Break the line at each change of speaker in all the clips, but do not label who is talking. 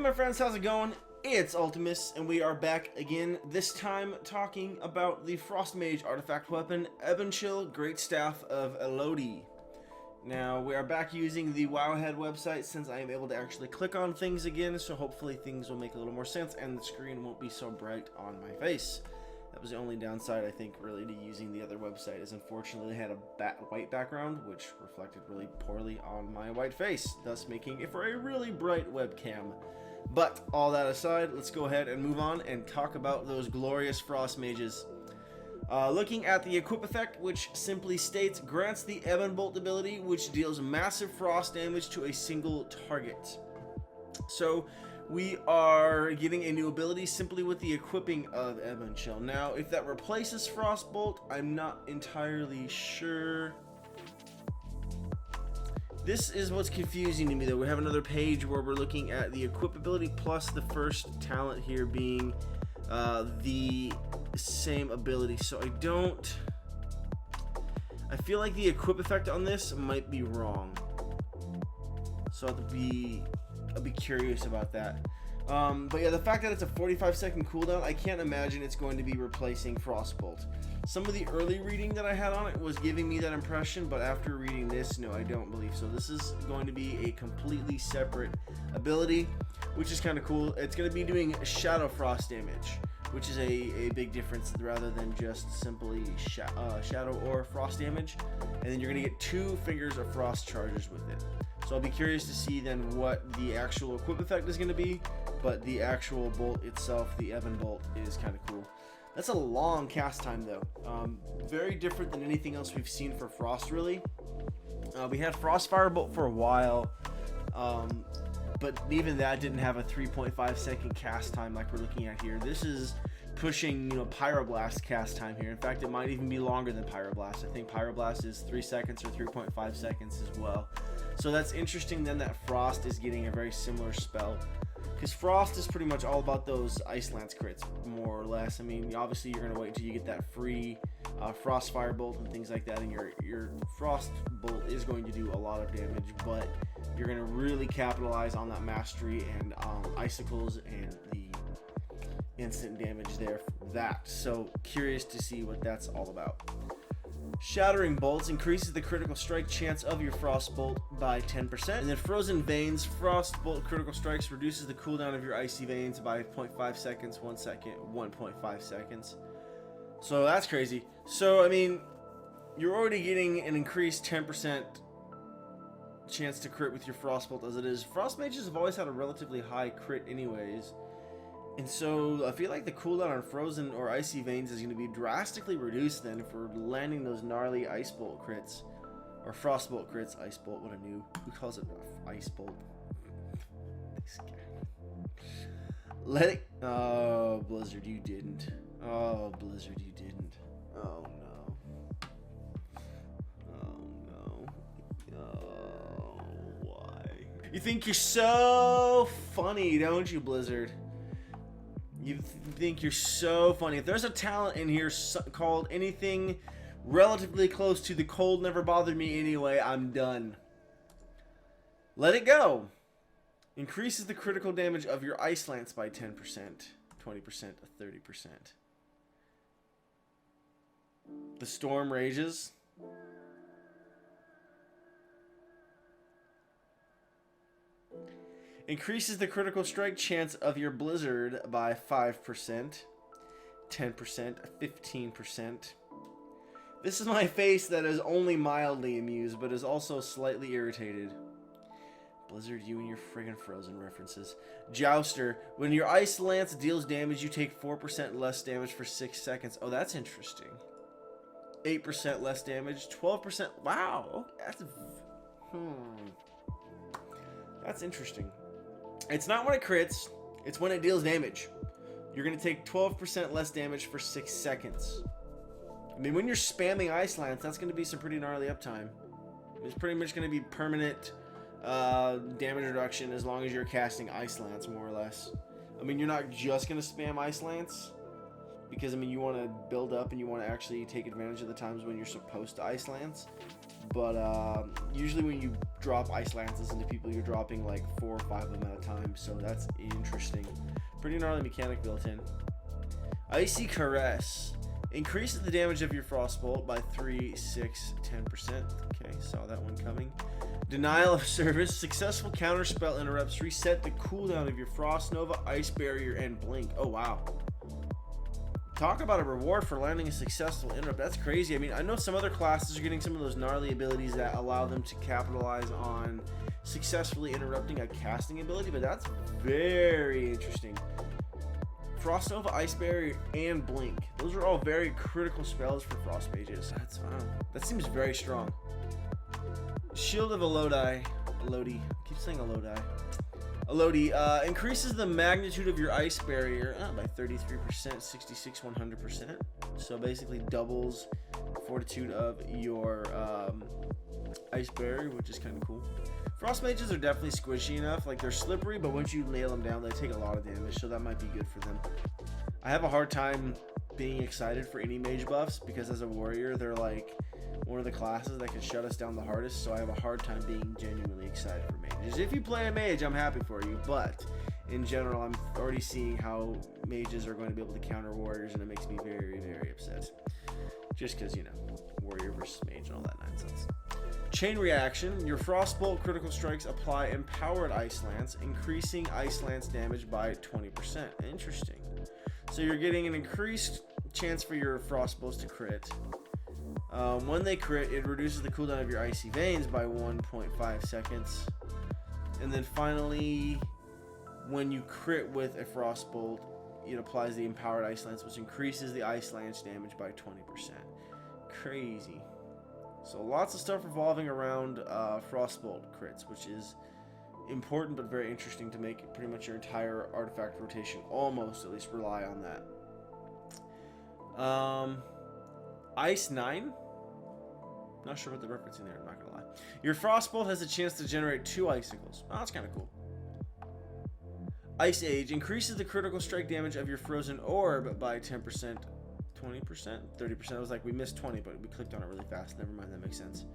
my friends, how's it going? It's Ultimus, and we are back again, this time talking about the Frost Mage Artifact Weapon, Ebonchill, Greatstaff of Elodi. Now, we are back using the Wowhead website since I am able to actually click on things again, so hopefully things will make a little more sense and the screen won't be so bright on my face. That was the only downside, I think, really, to using the other website, is unfortunately they had a white background, which reflected really poorly on my white face, thus making it for a really bright webcam. But, all that aside, let's go ahead and move on and talk about those glorious Frost Mages. Looking at the equip effect, which simply states, grants the Ebonbolt ability, which deals massive frost damage to a single target. So, we are getting a new ability simply with the equipping of Ebonchill. Now, if that replaces Frostbolt, I'm not entirely sure. This is what's confusing to me, though. We have another page where we're looking at the equip ability plus the first talent here being the same ability. So I feel like the equip effect on this might be wrong. So I'll be curious about that. But yeah, the fact that it's a 45-second cooldown, I can't imagine it's going to be replacing Frostbolt. Some of the early reading that I had on it was giving me that impression, but after reading this, no, I don't believe so. This is going to be a completely separate ability, which is kind of cool. It's going to be doing Shadow Frost damage, which is a big difference rather than just simply Shadow or Frost damage. And then you're going to get 2 Fingers of Frost charges with it. So I'll be curious to see then what the actual equip effect is going to be, but the actual bolt itself, the Ebonbolt, is kind of cool. That's a long cast time, though. Very different than anything else we've seen for Frost, really. We had Frost Firebolt for a while, but even that didn't have a 3.5 second cast time like we're looking at here. This is pushing, Pyroblast cast time here. In fact, it might even be longer than Pyroblast. I think Pyroblast is 3 seconds or 3.5 seconds as well. So that's interesting then that Frost is getting a very similar spell. Because Frost is pretty much all about those Ice Lance crits, more or less. I mean, obviously you're going to wait until you get that free Frost Firebolt and things like that, and your Frost Bolt is going to do a lot of damage, but you're going to really capitalize on that mastery and Icicles and the instant damage there for that. So, curious to see what that's all about. Shattering Bolts increases the critical strike chance of your Frost Bolt by 10%. And then Frozen Veins, Frost Bolt critical strikes reduces the cooldown of your Icy Veins by 0.5 seconds, 1 second, 1.5 seconds. So that's crazy. So, I mean, you're already getting an increased 10% chance to crit with your Frost Bolt as it is. Frost Mages have always had a relatively high crit anyways. And so I feel like the cooldown on Frozen or Icy Veins is going to be drastically reduced then if we're landing those gnarly Ice Bolt crits. Or Frost Bolt crits. Ice Bolt, what a new... Who calls it Ice Bolt? This guy. Let it... Oh, Blizzard, you didn't. Oh, Blizzard, you didn't. Oh, no. Oh, no. Oh, why? You think you're so funny, don't you, Blizzard? You think you're so funny. If there's a talent in here called anything relatively close to the cold never bothered me anyway, I'm done. Let it go. Increases the critical damage of your Ice Lance by 10%, 20%, 30%. The Storm Rages. Increases the critical strike chance of your Blizzard by 5%, 10%, 15%. This is my face that is only mildly amused, but is also slightly irritated. Blizzard, you and your friggin' Frozen references. Jouster. When your Ice Lance deals damage, you take 4% less damage for 6 seconds. Oh, that's interesting. 8% less damage, 12%. Wow. That's... That's interesting. It's not when it crits, it's when it deals damage. You're going to take 12% less damage for 6 seconds. I mean, when you're spamming Ice Lance, that's going to be some pretty gnarly uptime. It's pretty much going to be permanent damage reduction as long as you're casting Ice Lance, more or less. I mean, you're not just going to spam Ice Lance, because, I mean, you want to build up and you want to actually take advantage of the times when you're supposed to Ice Lance. But usually when you drop ice lances into people. You're dropping like 4 or 5 of them at a time, so that's interesting. Pretty gnarly mechanic built in. Icy Caress increases the damage of your Frostbolt by 3, 6, 10%. Okay, saw that one coming. Denial of Service. Successful counterspell interrupts reset the cooldown of your Frost Nova, Ice Barrier, and Blink. Oh, wow. Talk about a reward for landing a successful interrupt. That's crazy. I mean, I know some other classes are getting some of those gnarly abilities that allow them to capitalize on successfully interrupting a casting ability, but that's very interesting. Frost Nova, Ice Barrier, and Blink. Those are all very critical spells for Frost Mages. That seems very strong. Shield of Elodi. I keep saying Elodi. Elodi increases the magnitude of your Ice Barrier by 33%, 66, 100%. So basically doubles fortitude of your Ice Barrier, which is kind of cool. Frost Mages are definitely squishy enough. Like, they're slippery, but once you nail them down, they take a lot of damage, so that might be good for them. I have a hard time being excited for any mage buffs because as a warrior, they're like one of the classes that can shut us down the hardest, so I have a hard time being genuinely excited for mages. If you play a mage, I'm happy for you, but in general, I'm already seeing how mages are going to be able to counter warriors, and it makes me very, very upset. Just because, you know, warrior versus mage and all that nonsense. Chain Reaction. Your Frostbolt critical strikes apply Empowered Ice Lance, increasing Ice Lance damage by 20%. Interesting. So you're getting an increased chance for your Frostbolts to crit. When they crit, it reduces the cooldown of your Icy Veins by 1.5 seconds. And then finally, when you crit with a Frostbolt, it applies the Empowered Ice Lance, which increases the Ice Lance damage by 20%. Crazy. So lots of stuff revolving around Frostbolt crits, which is important but very interesting to make pretty much your entire artifact rotation almost at least rely on that. Ice 9. Not sure what the reference in there, I'm not gonna lie. Your Frostbolt has a chance to generate 2 icicles. Oh, that's kind of cool. Ice Age increases the critical strike damage of your Frozen Orb by 10%, 20%, 30%. I was like, we missed 20, but we clicked on it really fast. Never mind, that makes sense.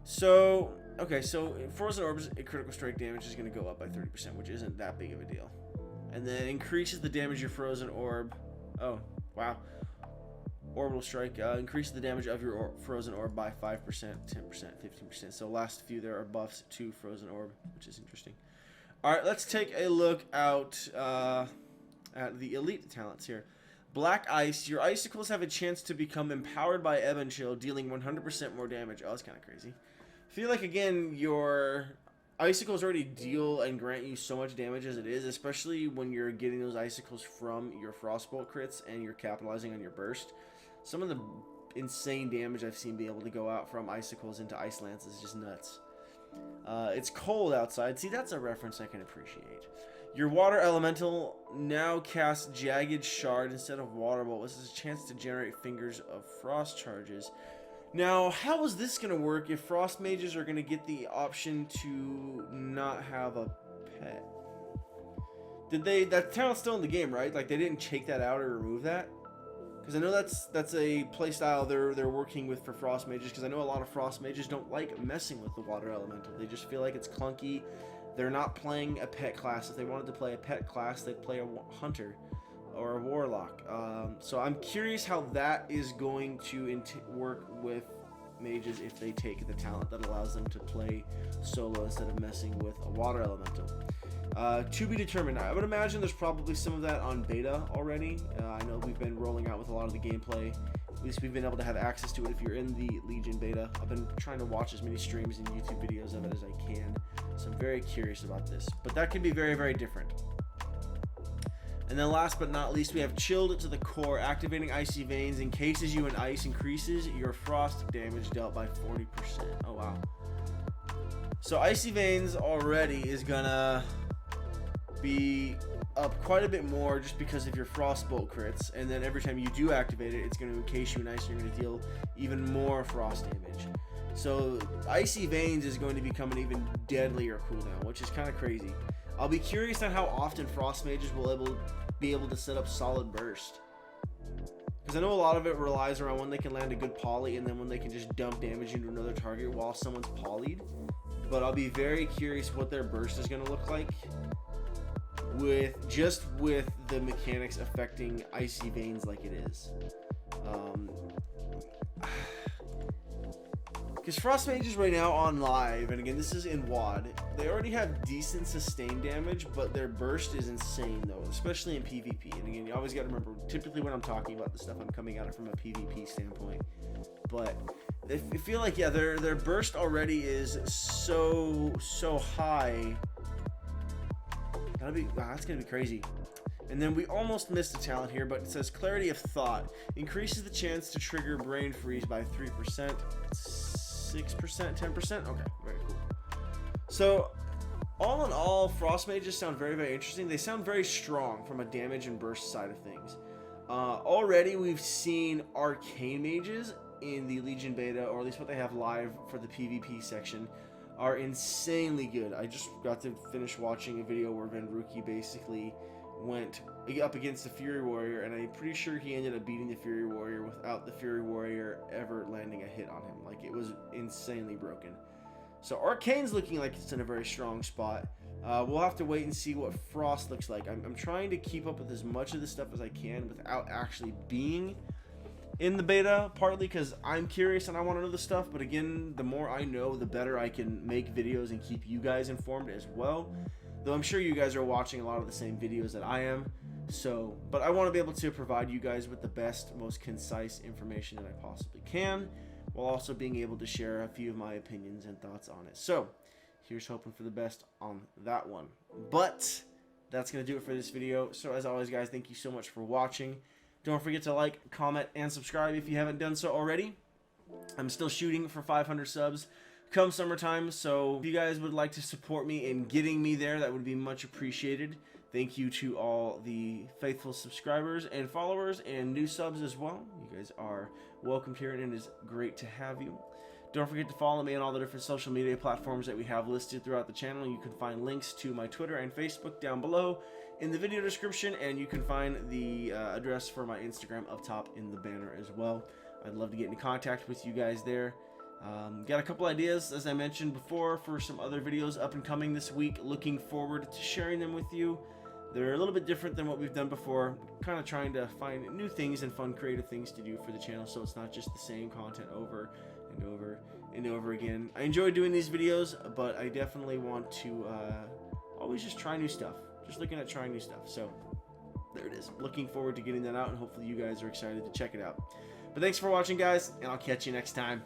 So, okay, so Frozen Orb's critical strike damage is going to go up by 30%, which isn't that big of a deal. And then increases the damage of your Frozen Orb. Oh, wow. Orbital Strike increases the damage of your Frozen Orb by 5%, 10%, 15%. So last few there are buffs to Frozen Orb, which is interesting. All right, let's take a look out at the elite talents here. Black Ice. Your icicles have a chance to become empowered by Ebonchill, dealing 100% more damage. Oh, that's kind of crazy. I feel like, again, your icicles already deal and grant you so much damage as it is, especially when you're getting those icicles from your Frostbolt crits and you're capitalizing on your burst. Some of the insane damage I've seen be able to go out from icicles into Ice Lance is just nuts. It's cold outside. See, that's a reference I can appreciate. Your Water Elemental now casts Jagged Shard instead of Water Bolt. This is a chance to generate Fingers of Frost charges. Now, how is this going to work if Frost Mages are going to get the option to not have a pet? That talent's still in the game, right? Like, they didn't take that out or remove that? Because I know that's a playstyle they're working with for Frost Mages, because I know a lot of Frost Mages don't like messing with the Water Elemental. They just feel like it's clunky. They're not playing a pet class. If they wanted to play a pet class, they'd play a hunter or a warlock. So I'm curious how that is going to work with mages if they take the talent that allows them to play solo instead of messing with a water elemental. To be determined. I would imagine there's probably some of that on beta already. I know we've been rolling out with a lot of the gameplay. At least we've been able to have access to it if you're in the Legion beta. I've been trying to watch as many streams and YouTube videos of it as I can. So I'm very curious about this. But that can be very, very different. And then last but not least, we have Chilled to the Core. Activating Icy Veins encases you in ice, increases your frost damage dealt by 40%. Oh, wow. So Icy Veins already is gonna be up quite a bit more just because of your Frostbolt crits, and then every time you do activate it, it's going to encase you in ice and you're going to deal even more frost damage. So Icy Veins is going to become an even deadlier cooldown, which is kind of crazy. I'll be curious on how often Frost Mages will be able to set up solid burst, because I know a lot of it relies around when they can land a good poly and then when they can just dump damage into another target while someone's polyed. but I'll be very curious what their burst is going to look like with the mechanics affecting Icy Veins like it is. Because Frost Mages right now on live, and again, this is in WoD, they already have decent sustain damage, but their burst is insane though, especially in PvP. And again, you always got to remember, typically when I'm talking about this stuff, I'm coming at it from a PvP standpoint. But I feel like, yeah, their burst already is so high. That's gonna be crazy. And then we almost missed a talent here, but it says Clarity of Thought increases the chance to trigger Brain Freeze by 3%, 6%, 10%. Okay, very cool. So all in all, Frost Mages sound very interesting. They sound very strong from a damage and burst side of things. Already we've seen Arcane Mages in the Legion beta, or at least what they have live for the PvP section, are insanely good. I just got to finish watching a video where Venruki basically went up against the Fury Warrior, and I'm pretty sure he ended up beating the Fury Warrior without the Fury Warrior ever landing a hit on him. Like, it was insanely broken. So Arcane's looking like it's in a very strong spot. We'll have to wait and see what Frost looks like. I'm trying to keep up with as much of this stuff as I can without actually being in the beta, partly because I'm curious and I want to know the stuff, but again, the more I know, the better I can make videos and keep you guys informed as well. Though I'm sure you guys are watching a lot of the same videos that I am, but I want to be able to provide you guys with the best, most concise information that I possibly can, while also being able to share a few of my opinions and thoughts on it. So here's hoping for the best on that one. But that's going to do it for this video. So as always, guys, thank you so much for watching. Don't forget to like, comment, and subscribe if you haven't done so already. I'm still shooting for 500 subs come summertime, so if you guys would like to support me in getting me there, that would be much appreciated. Thank you to all the faithful subscribers and followers and new subs as well. You guys are welcomed here, and it is great to have you. Don't forget to follow me on all the different social media platforms that we have listed throughout the channel. You can find links to my Twitter and Facebook down below in the video description, and you can find the address for my Instagram up top in the banner as well. I'd love to get in contact with you guys there. Got a couple ideas, as I mentioned before, for some other videos up and coming this week. Looking forward to sharing them with you. They're a little bit different than what we've done before. Kind of trying to find new things and fun creative things to do for the channel, so it's not just the same content over and over and over again. I enjoy doing these videos, but I definitely want to always just try new stuff. Just looking at trying new stuff. So there it is. Looking forward to getting that out, and hopefully you guys are excited to check it out. But thanks for watching, guys, and I'll catch you next time.